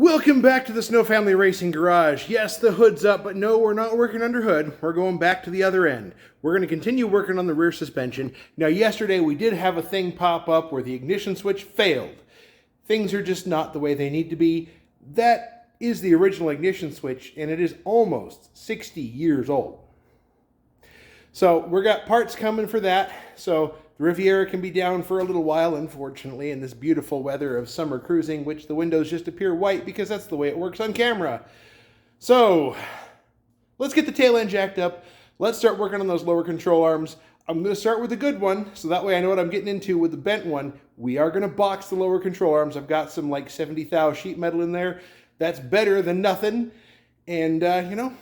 Welcome back to the Snow Family Racing Garage. Yes, the hood's up, but no, we're not working under hood. We're going back to the other end. We're going to continue working on the rear suspension. Now, yesterday we did have a thing pop up where the ignition switch failed. Things are just not the way they need to be. That is the original ignition switch, and it is almost 60 years old. So we got parts coming for that. So the Riviera can be down for a little while, unfortunately, in this beautiful weather of summer cruising, which the windows just appear white because that's the way it works on camera. So let's get the tail end jacked up. Let's start working on those lower control arms. I'm going to start with the good one, so that way I know what I'm getting into with the bent one. We are going to box the lower control arms. I've got some like 70 thou sheet metal in there. That's better than nothing. And, you know,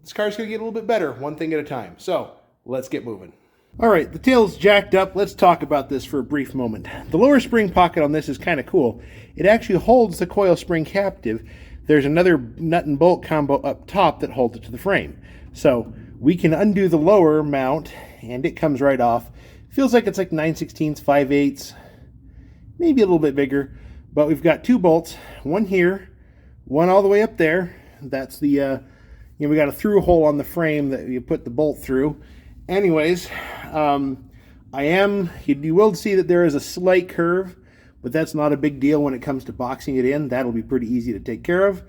this car's going to get a little bit better, one thing at a time. So let's get moving. All right, the tail's jacked up. Let's talk about this for a brief moment. The lower spring pocket on this is kind of cool. It actually holds the coil spring captive. There's another nut and bolt combo up top that holds it to the frame. So we can undo the lower mount and it comes right off. Feels like it's like 9/16, 5/8, maybe a little bit bigger. But we've got two bolts, one here, one all the way up there. That's the, we got a through hole on the frame that you put the bolt through. Anyways, you will see that there is a slight curve, but that's not a big deal when it comes to boxing it in. That'll be pretty easy to take care of.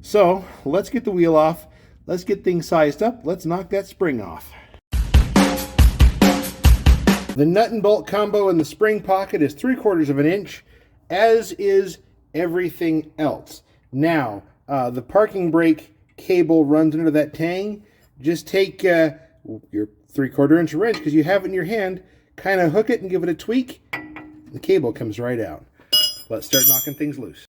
So let's get the wheel off. Let's get things sized up. Let's knock that spring off. The nut and bolt combo in the spring pocket is 3/4 of an inch, as is everything else. Now, the parking brake cable runs under that tang. Just take your 3/4 inch wrench, because you have it in your hand, kind of hook it and give it a tweak. The cable comes right out. Let's start knocking things loose.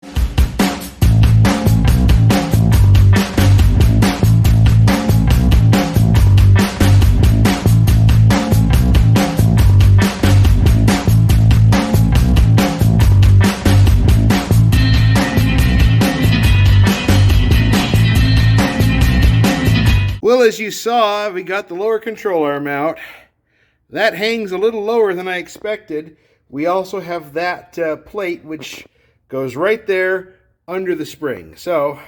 Well, as you saw, we got the lower control arm out. That hangs a little lower than I expected. We also have that plate, which goes right there under the spring. So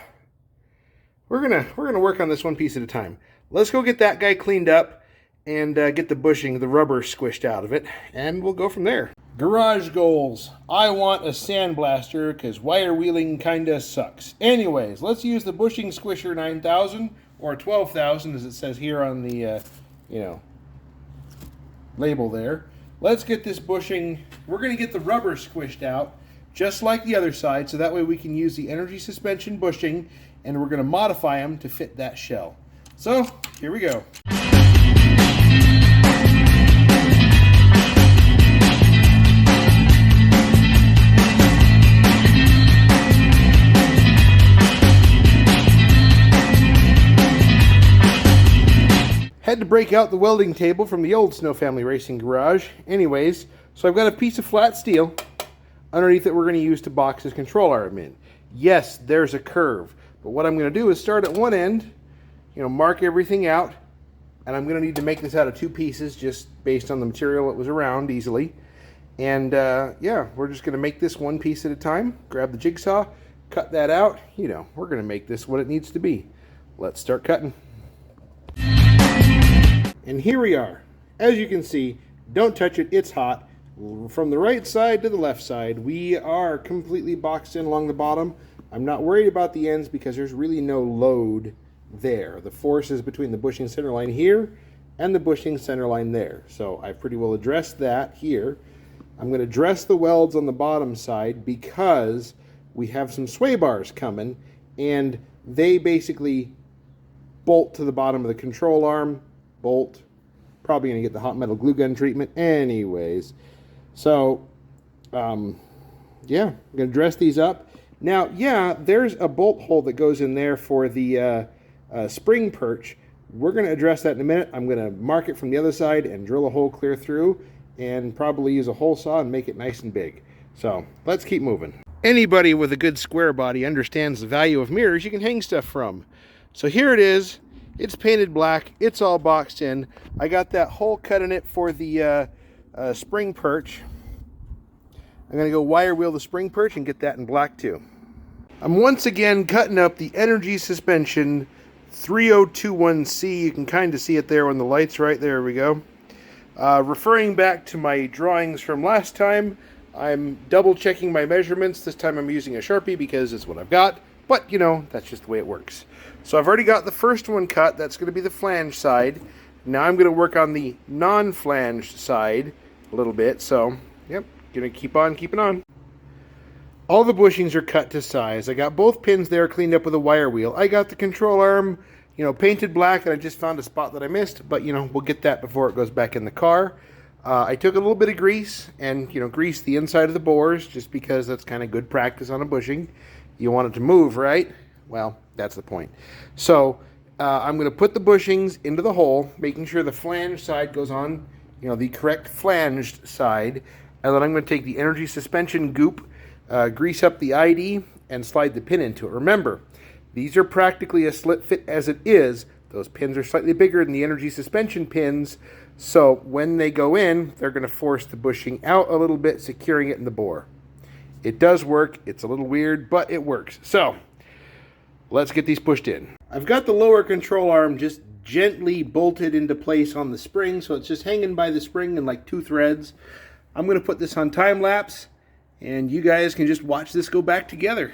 we're gonna work on this one piece at a time. Let's go get that guy cleaned up and get the bushing, the rubber squished out of it, and we'll go from there. Garage goals. I want a sandblaster because wire wheeling kinda sucks. Anyways, let's use the bushing squisher 9000. Or 12,000, as it says here on the, label there. Let's get this bushing. We're going to get the rubber squished out, just like the other side, so that way we can use the energy suspension bushing, and we're going to modify them to fit that shell. So, here we go. Had to break out the welding table from the old Snow Family Racing Garage. Anyways, so I've got a piece of flat steel. Underneath it we're going to use to box this control arm in. Yes, there's a curve. But what I'm going to do is start at one end, mark everything out. And I'm going to need to make this out of two pieces just based on the material that was around easily. And yeah, we're just going to make this one piece at a time. Grab the jigsaw, cut that out. We're going to make this what it needs to be. Let's start cutting. And here we are. As you can see, don't touch it, it's hot. From the right side to the left side, we are completely boxed in along the bottom. I'm not worried about the ends because there's really no load there. The force is between the bushing center line here and the bushing center line there. So I've pretty well addressed that here. I'm going to dress the welds on the bottom side because we have some sway bars coming and they basically bolt to the bottom of the control arm. Bolt, probably going to get the hot metal glue gun treatment anyways. So yeah, I'm going to dress these up. Now, yeah, there's a bolt hole that goes in there for the spring perch. We're going to address that in a minute. I'm going to mark it from the other side and drill a hole clear through and probably use a hole saw and make it nice and big. So let's keep moving. Anybody with a good square body understands the value of mirrors you can hang stuff from. So here it is. It's painted black. It's all boxed in. I got that hole cut in it for the spring perch. I'm going to go wire wheel the spring perch and get that in black too. I'm once again cutting up the Energy Suspension 3021C. You can kind of see it there when the light's right there. We go. Referring back to my drawings from last time, I'm double checking my measurements. This time I'm using a Sharpie because it's what I've got. But, you know, that's just the way it works. So I've already got the first one cut. That's going to be the flange side. Now I'm going to work on the non-flanged side a little bit. So, yep, going to keep on keeping on. All the bushings are cut to size. I got both pins there cleaned up with a wire wheel. I got the control arm, you know, painted black, and I just found a spot that I missed. But, you know, we'll get that before it goes back in the car. I took a little bit of grease and, you know, greased the inside of the bores just because that's kind of good practice on a bushing. You want it to move, right? Well, that's the point. So I'm going to put the bushings into the hole, making sure the flange side goes on, you know, the correct flanged side. And then I'm going to take the Energy Suspension goop, grease up the ID, and slide the pin into it. Remember, these are practically a slit fit as it is. Those pins are slightly bigger than the Energy Suspension pins, so when they go in, they're going to force the bushing out a little bit, securing it in the bore. It does work. It's a little weird, but it works. So let's get these pushed in. I've got the lower control arm just gently bolted into place on the spring, so it's just hanging by the spring in like 2 threads. I'm going to put this on time lapse, and you guys can just watch this go back together.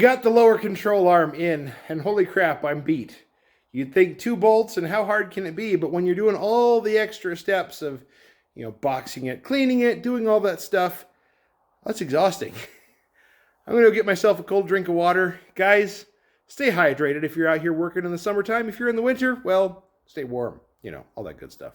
Got the lower control arm in, and holy crap, I'm beat. You'd think 2 bolts and how hard can it be, but when you're doing all the extra steps of, you know, boxing it, cleaning it, doing all that stuff, that's exhausting. I'm going to go get myself a cold drink of water. Guys, stay hydrated if you're out here working in the summertime. If you're in the winter, well, stay warm, you know, all that good stuff.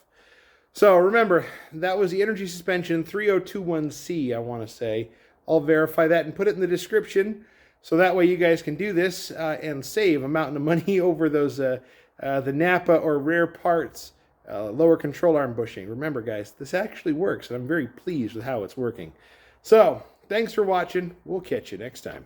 So remember, that was the Energy Suspension 3021C, I want to say. I'll verify that and put it in the description. So that way you guys can do this and save a mountain of money over those the Napa or Rare Parts lower control arm bushing. Remember, guys, this actually works, and I'm very pleased with how it's working. So, thanks for watching. We'll catch you next time.